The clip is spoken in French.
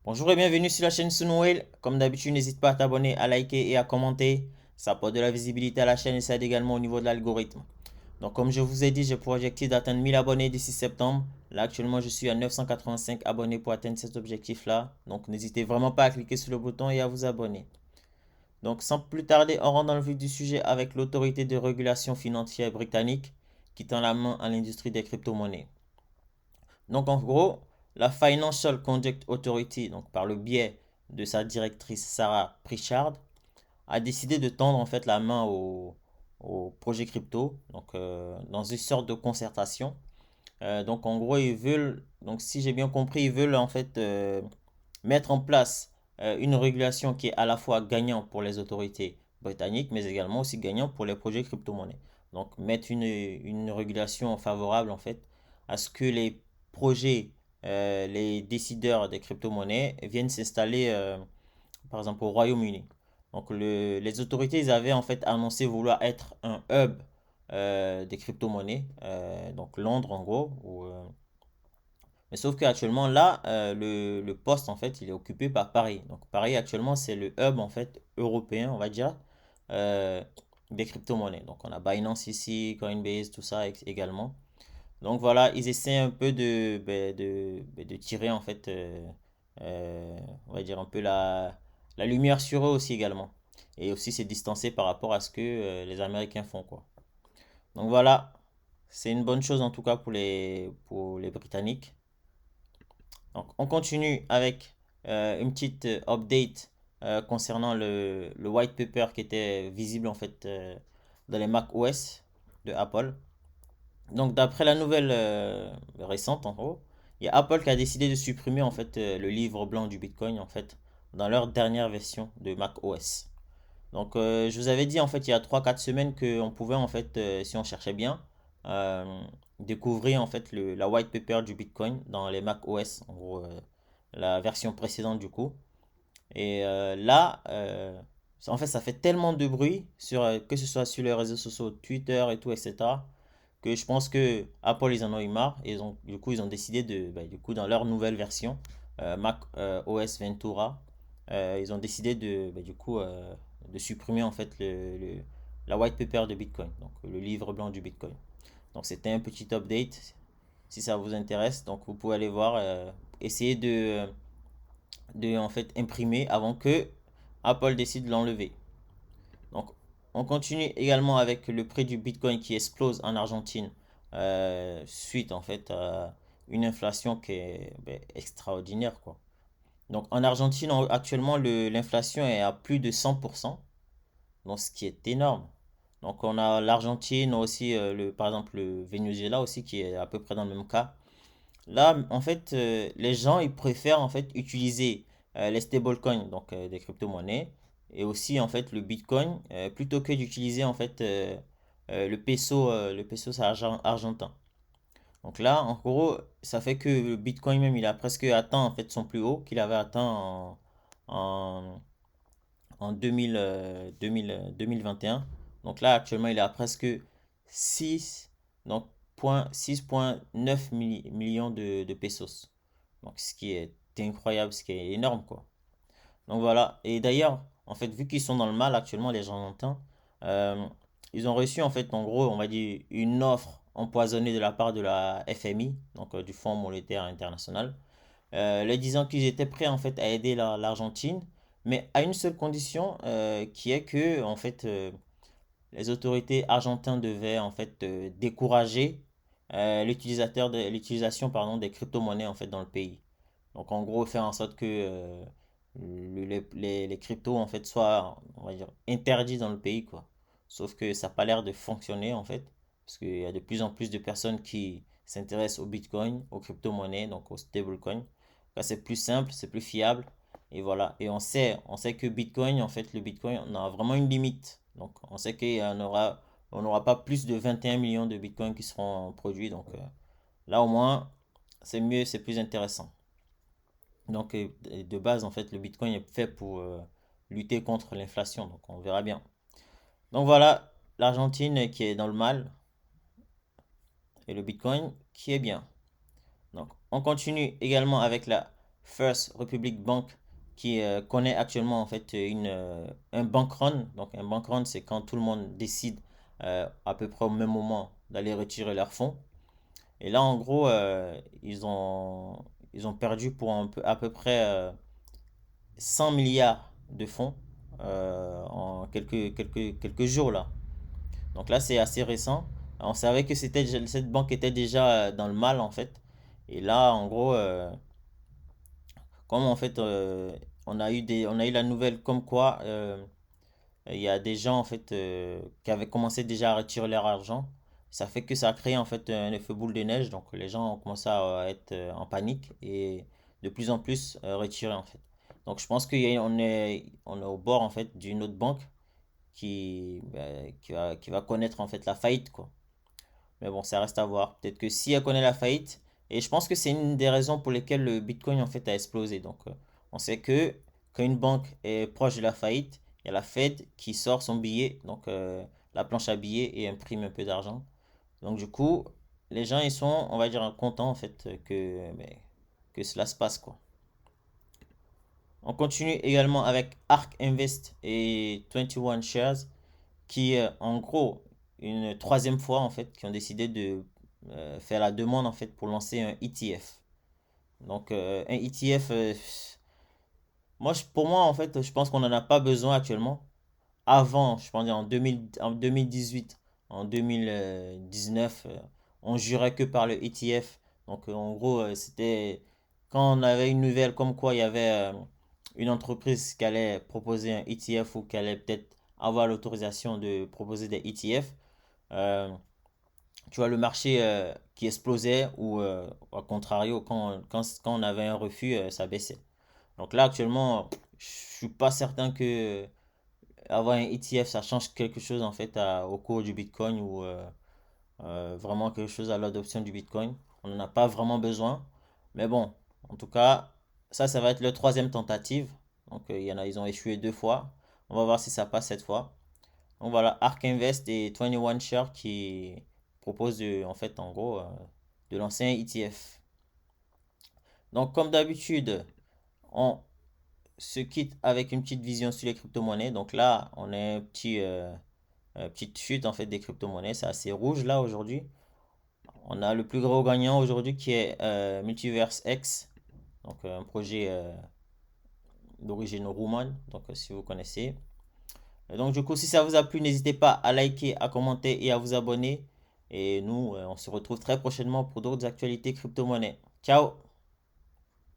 Bonjour et bienvenue sur la chaîne Sunwell. Comme d'habitude, n'hésite pas à t'abonner, à liker et à commenter. Ça apporte de la visibilité à la chaîne et ça aide également au niveau de l'algorithme. Donc, comme je vous ai dit, j'ai pour objectif d'atteindre 1000 abonnés d'ici septembre. Là, actuellement, je suis à 985 abonnés pour atteindre cet objectif-là. Donc, n'hésitez vraiment pas à cliquer sur le bouton et à vous abonner. Donc, sans plus tarder, on rentre dans le vif du sujet avec l'autorité de régulation financière britannique qui tend la main à l'industrie des crypto-monnaies. Donc en gros, la Financial Conduct Authority, donc par le biais de sa directrice Sarah Pritchard, a décidé de tendre en fait la main au projet crypto, donc dans une sorte de concertation. Donc en gros, ils veulent, donc si j'ai bien compris, ils veulent en fait mettre en place une régulation qui est à la fois gagnant pour les autorités britanniques, mais également aussi gagnant pour les projets crypto-monnaies. Donc mettre une régulation favorable en fait à ce que les projets, les décideurs des crypto-monnaies viennent s'installer par exemple au Royaume-Uni. Donc les autorités ils avaient en fait annoncé vouloir être un hub des crypto-monnaies, donc Londres en gros, mais sauf qu'actuellement, là, le poste, en fait, il est occupé par Paris. Donc, Paris, actuellement, c'est le hub, en fait, européen, on va dire, euh, des crypto-monnaies. Donc, on a Binance ici, Coinbase, tout ça également. Donc, voilà, ils essaient un peu de tirer, en fait, on va dire un peu la lumière sur eux aussi également. Et aussi se distancer par rapport à ce que les Américains font, quoi. Donc, voilà, c'est une bonne chose, en tout cas, pour les Britanniques. Donc, on continue avec une petite update concernant le white paper qui était visible en fait dans les Mac OS de Apple. Donc, d'après la nouvelle récente en gros, il y a Apple qui a décidé de supprimer en fait le livre blanc du Bitcoin en fait dans leur dernière version de Mac OS. Donc, je vous avais dit en fait il y a 3 4 semaines qu'on pouvait en fait, si on cherchait bien, euh, découvrir en fait la white paper du Bitcoin dans les Mac OS, en gros la version précédente du coup. Et là, en fait, ça fait tellement de bruit sur que ce soit sur les réseaux sociaux, Twitter et tout, etc. que je pense que Apple ils en ont eu marre et du coup ils ont décidé de, bah, du coup dans leur nouvelle version Mac OS Ventura, ils ont décidé de, bah, du coup de supprimer en fait la white paper de Bitcoin, donc le livre blanc du Bitcoin. Donc c'était un petit update si ça vous intéresse. Donc vous pouvez aller voir, essayer de en fait imprimer avant que Apple décide de l'enlever. Donc on continue également avec le prix du Bitcoin qui explose en Argentine suite en fait à une inflation qui est ben, extraordinaire quoi. Donc en Argentine actuellement l'inflation est à plus de 100%, donc ce qui est énorme. Donc on a l'Argentine aussi, par exemple le Venezuela aussi qui est à peu près dans le même cas. Là, en fait, les gens, ils préfèrent en fait utiliser les stablecoins, donc des crypto-monnaies, et aussi en fait le Bitcoin, plutôt que d'utiliser en fait le peso c'est argentin. Donc là, en gros, ça fait que le Bitcoin même, il a presque atteint en fait son plus haut qu'il avait atteint en, en 2021. Donc là, actuellement, il est à presque 6 donc, 6,9 millions de pesos. Donc, ce qui est incroyable, ce qui est énorme, quoi. Donc voilà. Et d'ailleurs, en fait, vu qu'ils sont dans le mal actuellement, les Argentins, euh, ils ont reçu, en fait, en gros, on va dire, une offre empoisonnée de la part de la FMI, donc du Fonds monétaire international, leur disant qu'ils étaient prêts en fait à aider l'Argentine, mais à une seule condition, qui est que en fait les autorités argentines devaient en fait décourager l'utilisation pardon des crypto-monnaies en fait dans le pays. Donc en gros faire en sorte que les cryptos en fait soient on va dire interdits dans le pays quoi. Sauf que ça n'a pas l'air de fonctionner en fait parce qu'il y a de plus en plus de personnes qui s'intéressent au Bitcoin, aux crypto-monnaies, donc aux stablecoins. Là, c'est plus simple, c'est plus fiable et voilà. Et on sait que Bitcoin en fait le Bitcoin on a vraiment une limite. Donc on sait on n'aura pas plus de 21 millions de Bitcoin qui seront produits donc là au moins c'est mieux, c'est plus intéressant. Donc, de base, en fait, le Bitcoin est fait pour lutter contre l'inflation. Donc, on verra bien. Donc, voilà, l'Argentine qui est dans le mal et le Bitcoin qui est bien. Donc, on continue également avec la First Republic Bank qui connaît actuellement en fait un bank run. Donc un bank run, c'est quand tout le monde décide à peu près au même moment d'aller retirer leurs fonds. Et là, en gros, ils ont perdu pour à peu près 100 milliards de fonds en quelques jours là. Donc là, c'est assez récent. On savait que cette banque était déjà dans le mal en fait. Et là, en gros, comme en fait, on a eu la nouvelle comme quoi il y a des gens en fait qui avaient commencé déjà à retirer leur argent. Ça fait que ça a créé en fait un effet boule de neige. Donc les gens ont commencé à être en panique et de plus en plus retirer en fait. Donc je pense on est au bord en fait d'une autre banque qui va connaître en fait la faillite quoi. Mais bon, ça reste à voir. Peut-être que si elle connaît la faillite, et je pense que c'est une des raisons pour lesquelles le Bitcoin en fait a explosé. Donc, on sait que quand une banque est proche de la faillite, il y a la Fed qui sort son billet, donc la planche à billets et imprime un peu d'argent. Donc, du coup, les gens ils sont, on va dire, contents en fait que cela se passe quoi. On continue également avec ARK Invest et 21 Shares qui, en gros, une troisième fois, en fait, qui ont décidé de faire la demande, en fait, pour lancer un ETF. Donc, un ETF, pour moi, en fait, je pense qu'on n'en a pas besoin actuellement. Avant, je pense en 2018, en 2019, on jurait que par le ETF. Donc, en gros, c'était quand on avait une nouvelle comme quoi il y avait une entreprise qui allait proposer un ETF ou qui allait peut-être avoir l'autorisation de proposer des ETF. euh, Tu vois, le marché qui explosait ou au contrario, quand on avait un refus, ça baissait. Donc là, actuellement, je suis pas certain que avoir un ETF, ça change quelque chose en fait au cours du Bitcoin ou vraiment quelque chose à l'adoption du Bitcoin. On n'en a pas vraiment besoin. Mais bon, en tout cas, ça va être leur troisième tentative. Donc ils ont échoué deux fois. On va voir si ça passe cette fois. Donc voilà, Ark Invest et 21 Share qui proposent en fait en gros de lancer un ETF. Donc comme d'habitude, on se quitte avec une petite vision sur les crypto-monnaies. Donc là, on a petite chute en fait des crypto-monnaies. C'est assez rouge là aujourd'hui. On a le plus gros gagnant aujourd'hui qui est Multiverse X. Donc un projet d'origine roumaine. Donc si vous connaissez. Et donc du coup, si ça vous a plu, n'hésitez pas à liker, à commenter et à vous abonner. Et nous, on se retrouve très prochainement pour d'autres actualités crypto-monnaies. Ciao!